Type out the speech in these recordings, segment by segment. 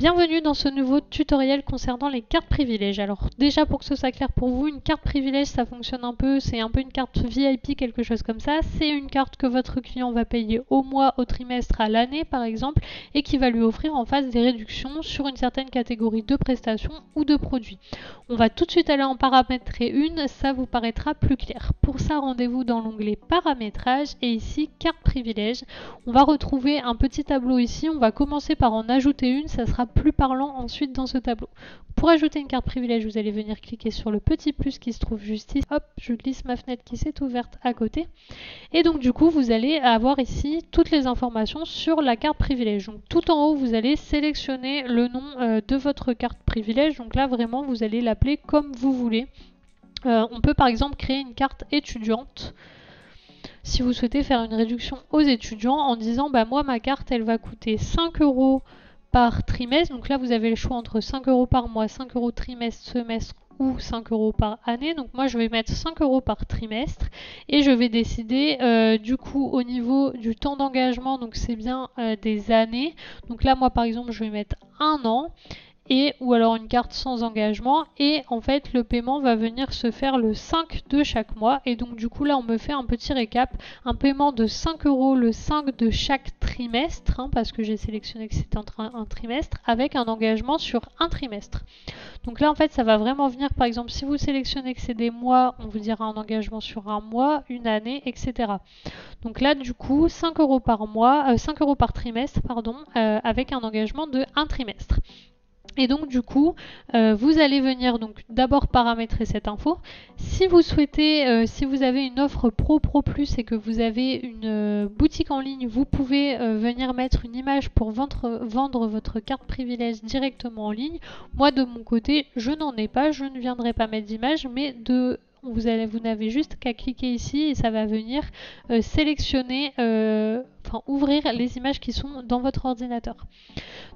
Bienvenue dans ce nouveau tutoriel concernant les cartes privilèges. Alors déjà pour que ce soit clair pour vous, une carte privilège ça fonctionne un peu, c'est un peu une carte VIP, quelque chose comme ça. C'est une carte que votre client va payer au mois, au trimestre, à l'année par exemple, et qui va lui offrir en face des réductions sur une certaine catégorie de prestations ou de produits. On va tout de suite aller en paramétrer une, ça vous paraîtra plus clair. Pour ça, rendez-vous dans l'onglet paramétrage et ici carte privilège. On va retrouver un petit tableau ici, on va commencer par en ajouter une, ça sera plus parlant ensuite dans ce tableau. Pour ajouter une carte privilège, vous allez venir cliquer sur le petit plus qui se trouve juste ici. Hop, je glisse ma fenêtre qui s'est ouverte à côté. Et donc du coup, vous allez avoir ici toutes les informations sur la carte privilège. Donc tout en haut, vous allez sélectionner le nom de votre carte privilège. Donc là, vraiment, vous allez l'appeler comme vous voulez. On peut par exemple créer une carte étudiante. Si vous souhaitez faire une réduction aux étudiants en disant bah moi ma carte elle va coûter 5 € par trimestre, donc là vous avez le choix entre 5 € par mois, 5 € trimestre, semestre ou 5 € par année. Donc moi je vais mettre 5 € par trimestre et je vais décider du coup au niveau du temps d'engagement, donc c'est bien des années. Donc là moi par exemple je vais mettre 1 an. Ou alors une carte sans engagement, et en fait le paiement va venir se faire le 5 de chaque mois, et donc du coup là on me fait un petit récap, un paiement de 5 € le 5 de chaque trimestre, parce que j'ai sélectionné que c'était un trimestre, avec un engagement sur un trimestre. Donc là en fait ça va vraiment venir, par exemple si vous sélectionnez que c'est des mois, on vous dira un engagement sur un mois, une année, etc. Donc là du coup 5 € par mois, 5 € par trimestre, pardon, avec un engagement de un trimestre. Et donc du coup, vous allez venir donc d'abord paramétrer cette info. Si vous souhaitez, si vous avez une offre Pro Plus et que vous avez une boutique en ligne, vous pouvez venir mettre une image pour vendre votre carte privilège directement en ligne. Moi de mon côté, je n'en ai pas, je ne viendrai pas mettre d'image, mais vous n'avez juste qu'à cliquer ici et ça va venir sélectionner, ouvrir les images qui sont dans votre ordinateur.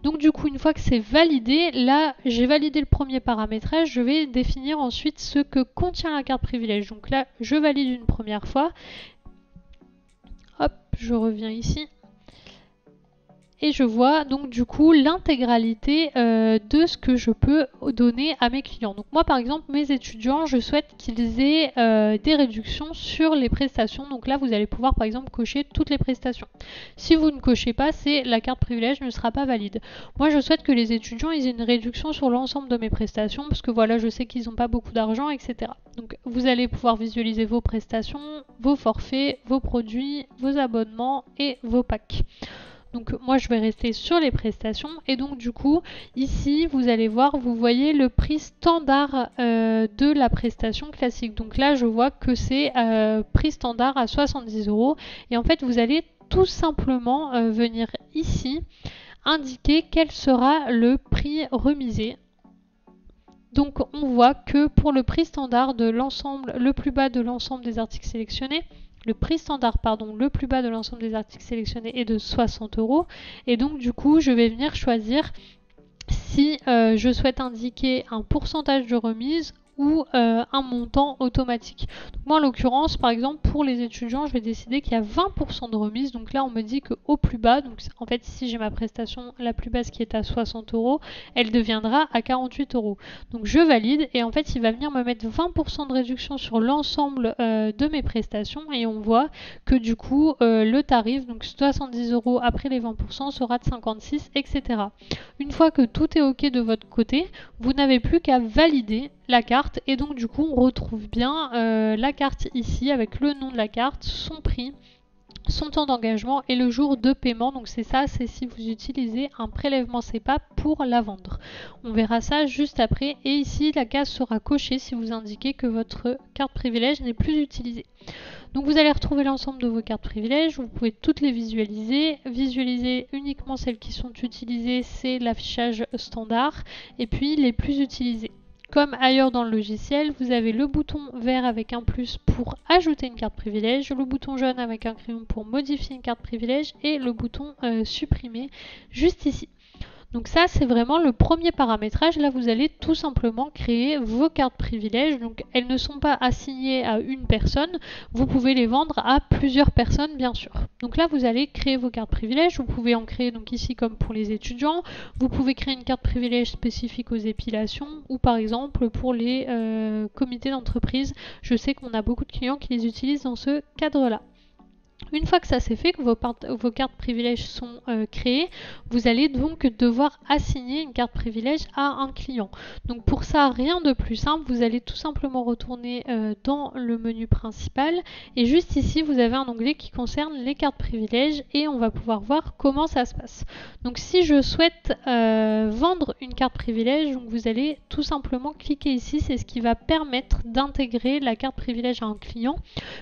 Donc du coup, une fois que c'est validé, là j'ai validé le premier paramétrage, je vais définir ensuite ce que contient la carte privilège. Donc là, je valide une première fois. Hop, je reviens ici. Et je vois donc du coup l'intégralité de ce que je peux donner à mes clients. Donc moi par exemple mes étudiants, je souhaite qu'ils aient des réductions sur les prestations. Donc là vous allez pouvoir par exemple cocher toutes les prestations. Si vous ne cochez pas, la carte privilège ne sera pas valide. Moi je souhaite que les étudiants aient une réduction sur l'ensemble de mes prestations parce que voilà, je sais qu'ils n'ont pas beaucoup d'argent, etc. Donc vous allez pouvoir visualiser vos prestations, vos forfaits, vos produits, vos abonnements et vos packs. Donc moi je vais rester sur les prestations et donc du coup ici vous allez voir, vous voyez le prix standard de la prestation classique. Donc là je vois que c'est prix standard à 70 € et en fait vous allez tout simplement venir ici indiquer quel sera le prix remisé. Donc on voit que pour le prix standard de l'ensemble, le plus bas de l'ensemble des articles sélectionnés, le prix standard, pardon, le plus bas de l'ensemble des articles sélectionnés est de 60 €. Et donc du coup, je vais venir choisir si je souhaite indiquer un pourcentage de remise ou un montant automatique. Donc moi en l'occurrence par exemple pour les étudiants je vais décider qu'il y a 20% de remise, donc là on me dit qu'au plus bas, donc en fait si j'ai ma prestation la plus basse qui est à 60 €, elle deviendra à 48 €. Donc je valide et en fait il va venir me mettre 20% de réduction sur l'ensemble de mes prestations et on voit que du coup le tarif, donc 70 € après les 20% sera de 56, etc. Une fois que tout est ok de votre côté, vous n'avez plus qu'à valider la carte et donc du coup on retrouve bien la carte ici avec le nom de la carte, son prix, son temps d'engagement et le jour de paiement. Donc c'est ça, c'est si vous utilisez un prélèvement SEPA pour la vendre. On verra ça juste après et ici la case sera cochée si vous indiquez que votre carte privilège n'est plus utilisée. Donc vous allez retrouver l'ensemble de vos cartes privilèges, vous pouvez toutes les visualiser. Visualiser uniquement celles qui sont utilisées, c'est l'affichage standard et puis les plus utilisées. Comme ailleurs dans le logiciel, vous avez le bouton vert avec un plus pour ajouter une carte privilège, le bouton jaune avec un crayon pour modifier une carte privilège et le bouton supprimer juste ici. Donc ça, c'est vraiment le premier paramétrage. Là, vous allez tout simplement créer vos cartes privilèges. Donc elles ne sont pas assignées à une personne. Vous pouvez les vendre à plusieurs personnes, bien sûr. Donc là, vous allez créer vos cartes privilèges. Vous pouvez en créer donc ici comme pour les étudiants. Vous pouvez créer une carte privilège spécifique aux épilations ou par exemple pour les comités d'entreprise. Je sais qu'on a beaucoup de clients qui les utilisent dans ce cadre-là. Une fois que ça c'est fait, que vos cartes privilèges sont créées, vous allez donc devoir assigner une carte privilège à un client. Donc pour ça, rien de plus simple, vous allez tout simplement retourner dans le menu principal et juste ici, vous avez un onglet qui concerne les cartes privilèges et on va pouvoir voir comment ça se passe. Donc si je souhaite vendre une carte privilège, donc vous allez tout simplement cliquer ici, c'est ce qui va permettre d'intégrer la carte privilège à un client,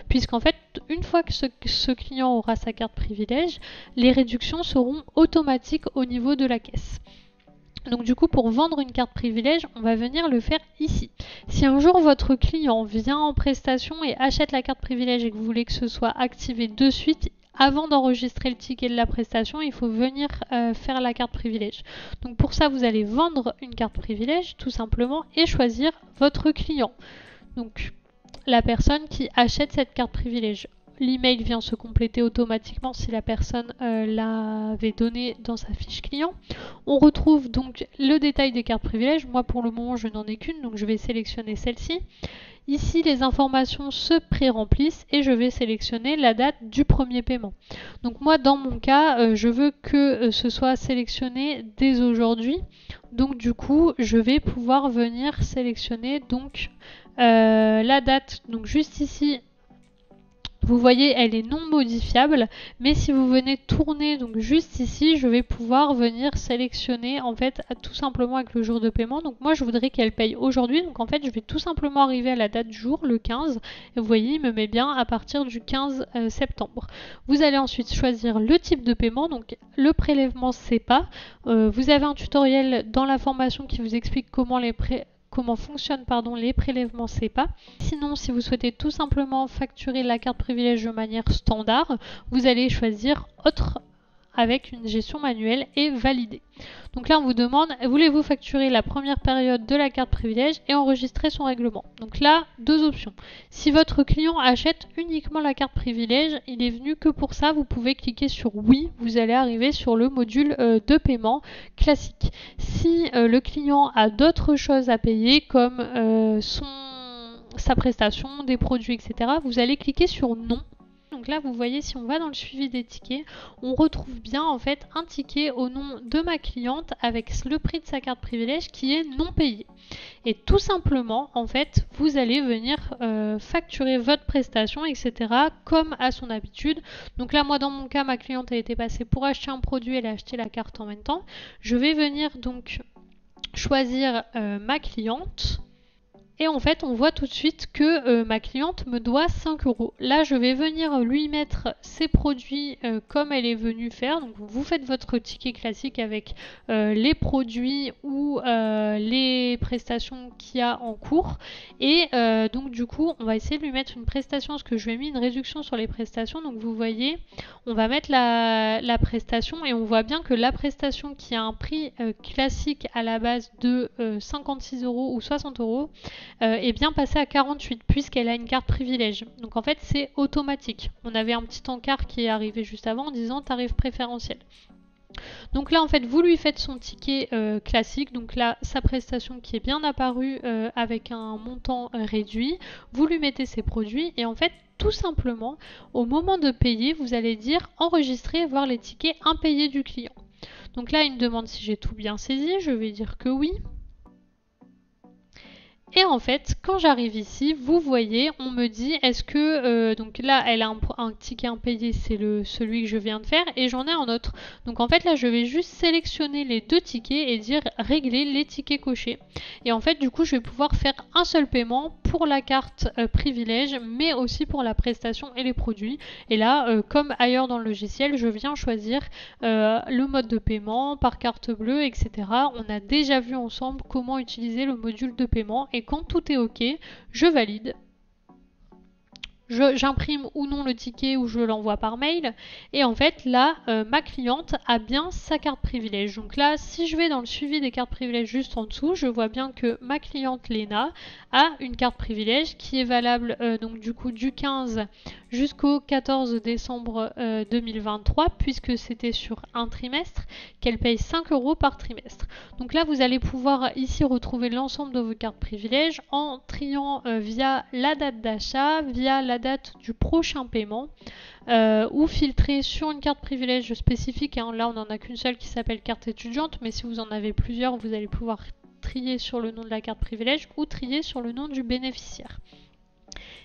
puisqu'en fait, une fois que ce client aura sa carte privilège, les réductions seront automatiques au niveau de la caisse. Donc du coup, pour vendre une carte privilège, on va venir le faire ici. Si un jour votre client vient en prestation et achète la carte privilège et que vous voulez que ce soit activé de suite, avant d'enregistrer le ticket de la prestation, il faut venir faire la carte privilège. Donc pour ça, vous allez vendre une carte privilège tout simplement et choisir votre client. Donc la personne qui achète cette carte privilège. L'email vient se compléter automatiquement si la personne l'avait donné dans sa fiche client. On retrouve donc le détail des cartes privilèges. Moi pour le moment je n'en ai qu'une, donc je vais sélectionner celle-ci. Ici les informations se pré-remplissent et je vais sélectionner la date du premier paiement. Donc moi dans mon cas je veux que ce soit sélectionné dès aujourd'hui. Donc du coup je vais pouvoir venir sélectionner donc la date. Donc juste ici vous voyez, elle est non modifiable, mais si vous venez tourner donc juste ici, je vais pouvoir venir sélectionner en fait tout simplement avec le jour de paiement. Donc moi je voudrais qu'elle paye aujourd'hui, donc en fait je vais tout simplement arriver à la date du jour, le 15, et vous voyez il me met bien à partir du 15 septembre. Vous allez ensuite choisir le type de paiement, donc le prélèvement SEPA. Vous avez un tutoriel dans la formation qui vous explique comment fonctionnent les prélèvements SEPA. Sinon, si vous souhaitez tout simplement facturer la carte privilège de manière standard, vous allez choisir autre avec une gestion manuelle et valider. Donc là, on vous demande, voulez-vous facturer la première période de la carte privilège et enregistrer son règlement? Donc là, deux options. Si votre client achète uniquement la carte privilège, il est venu que pour ça, vous pouvez cliquer sur oui, vous allez arriver sur le module de paiement classique. Si le client a d'autres choses à payer comme sa prestation, des produits, etc., vous allez cliquer sur non. Donc là, vous voyez, si on va dans le suivi des tickets, on retrouve bien en fait un ticket au nom de ma cliente avec le prix de sa carte privilège qui est non payé. Et tout simplement, en fait, vous allez venir facturer votre prestation, etc. comme à son habitude. Donc là, moi, dans mon cas, ma cliente a été passée pour acheter un produit, elle a acheté la carte en même temps. Je vais venir donc choisir ma cliente. Et en fait, on voit tout de suite que ma cliente me doit 5 €. Là, je vais venir lui mettre ses produits comme elle est venue faire. Donc, vous faites votre ticket classique avec les produits ou les prestations qu'il y a en cours. Et donc, du coup, on va essayer de lui mettre une prestation parce que je lui ai mis une réduction sur les prestations. Donc, vous voyez, on va mettre la prestation et on voit bien que la prestation qui a un prix classique à la base de 56 € ou 60 € est bien passée à 48 puisqu'elle a une carte privilège. Donc en fait c'est automatique. On avait un petit encart qui est arrivé juste avant en disant tarif préférentiel. Donc là en fait vous lui faites son ticket classique, donc là sa prestation qui est bien apparue avec un montant réduit, vous lui mettez ses produits et en fait tout simplement au moment de payer vous allez dire enregistrer, voir les tickets impayés du client. Donc là il me demande si j'ai tout bien saisi, je vais dire que oui. Et en fait, quand j'arrive ici, vous voyez, on me dit, est-ce que... donc là, elle a un ticket impayé, c'est celui que je viens de faire, et j'en ai un autre. Donc en fait, là, je vais juste sélectionner les deux tickets et dire régler les tickets cochés. Et en fait, du coup, je vais pouvoir faire un seul paiement pour la carte privilège, mais aussi pour la prestation et les produits. Et là, comme ailleurs dans le logiciel, je viens choisir le mode de paiement par carte bleue, etc. On a déjà vu ensemble comment utiliser le module de paiement. Et quand tout est OK, je valide. j'imprime ou non le ticket ou je l'envoie par mail. Et en fait, là, ma cliente a bien sa carte privilège. Donc là, si je vais dans le suivi des cartes privilèges juste en dessous, je vois bien que ma cliente Léna a une carte privilège qui est valable donc du coup du 15 jusqu'au 14 décembre 2023, puisque c'était sur un trimestre, qu'elle paye 5 € par trimestre. Donc là, vous allez pouvoir ici retrouver l'ensemble de vos cartes privilèges en triant via la date d'achat, via la date du prochain paiement, ou filtrer sur une carte privilège spécifique. Hein. Là, on n'en a qu'une seule qui s'appelle carte étudiante, mais si vous en avez plusieurs, vous allez pouvoir trier sur le nom de la carte privilège ou trier sur le nom du bénéficiaire.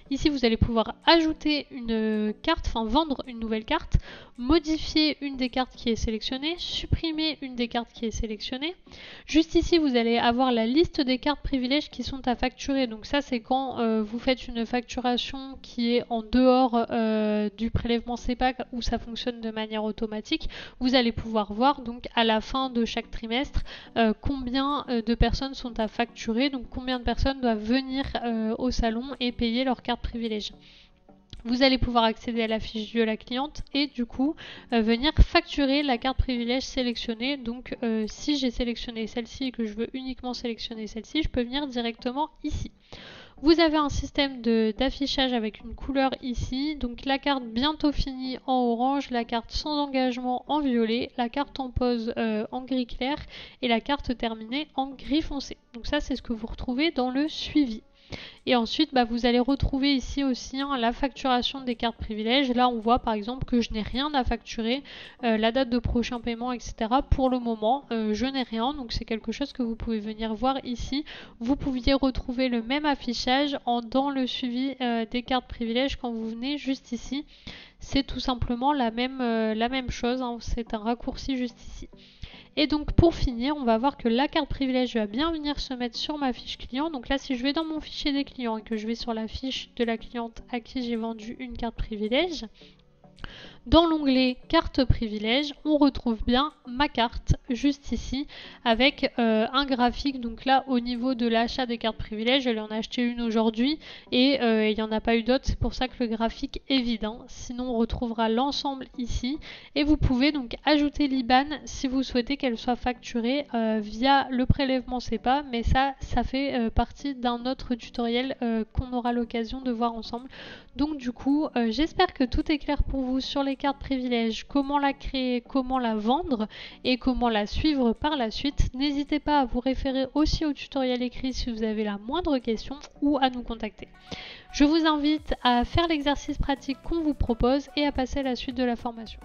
Ici, vous allez pouvoir ajouter une carte, enfin vendre une nouvelle carte, modifier une des cartes qui est sélectionnée, supprimer une des cartes qui est sélectionnée. Juste ici, vous allez avoir la liste des cartes privilèges qui sont à facturer. Donc ça, c'est quand vous faites une facturation qui est en dehors du prélèvement CEPAC où ça fonctionne de manière automatique. Vous allez pouvoir voir donc à la fin de chaque trimestre combien de personnes sont à facturer, donc combien de personnes doivent venir au salon et payer leur carte privilège. Vous allez pouvoir accéder à la fiche de la cliente et du coup venir facturer la carte privilège sélectionnée. Donc si j'ai sélectionné celle-ci et que je veux uniquement sélectionner celle-ci, je peux venir directement ici. Vous avez un système d'affichage avec une couleur ici, donc la carte bientôt finie en orange, la carte sans engagement en violet, la carte en pause en gris clair et la carte terminée en gris foncé. Donc ça, c'est ce que vous retrouvez dans le suivi. Et ensuite, vous allez retrouver ici aussi la facturation des cartes privilèges. Là, on voit par exemple que je n'ai rien à facturer, la date de prochain paiement, etc. Pour le moment, je n'ai rien. Donc, c'est quelque chose que vous pouvez venir voir ici. Vous pouviez retrouver le même affichage dans le suivi des cartes privilèges quand vous venez juste ici. C'est tout simplement la même chose. Hein. C'est un raccourci juste ici. Et donc pour finir, on va voir que la carte privilège va bien venir se mettre sur ma fiche client. Donc là, si je vais dans mon fichier des clients et que je vais sur la fiche de la cliente à qui j'ai vendu une carte privilège, dans l'onglet carte privilège, on retrouve bien ma carte juste ici avec un graphique. Donc là, au niveau de l'achat des cartes privilèges, je vais en acheter une aujourd'hui et il n'y en a pas eu d'autres. C'est pour ça que le graphique est vide. Hein. Sinon, on retrouvera l'ensemble ici et vous pouvez donc ajouter l'IBAN si vous souhaitez qu'elle soit facturée via le prélèvement CEPA. Mais ça fait partie d'un autre tutoriel qu'on aura l'occasion de voir ensemble. Donc du coup, j'espère que tout est clair pour vous sur les cartes privilèges, comment la créer, comment la vendre et comment la suivre par la suite. N'hésitez pas à vous référer aussi au tutoriel écrit si vous avez la moindre question ou à nous contacter. Je vous invite à faire l'exercice pratique qu'on vous propose et à passer à la suite de la formation.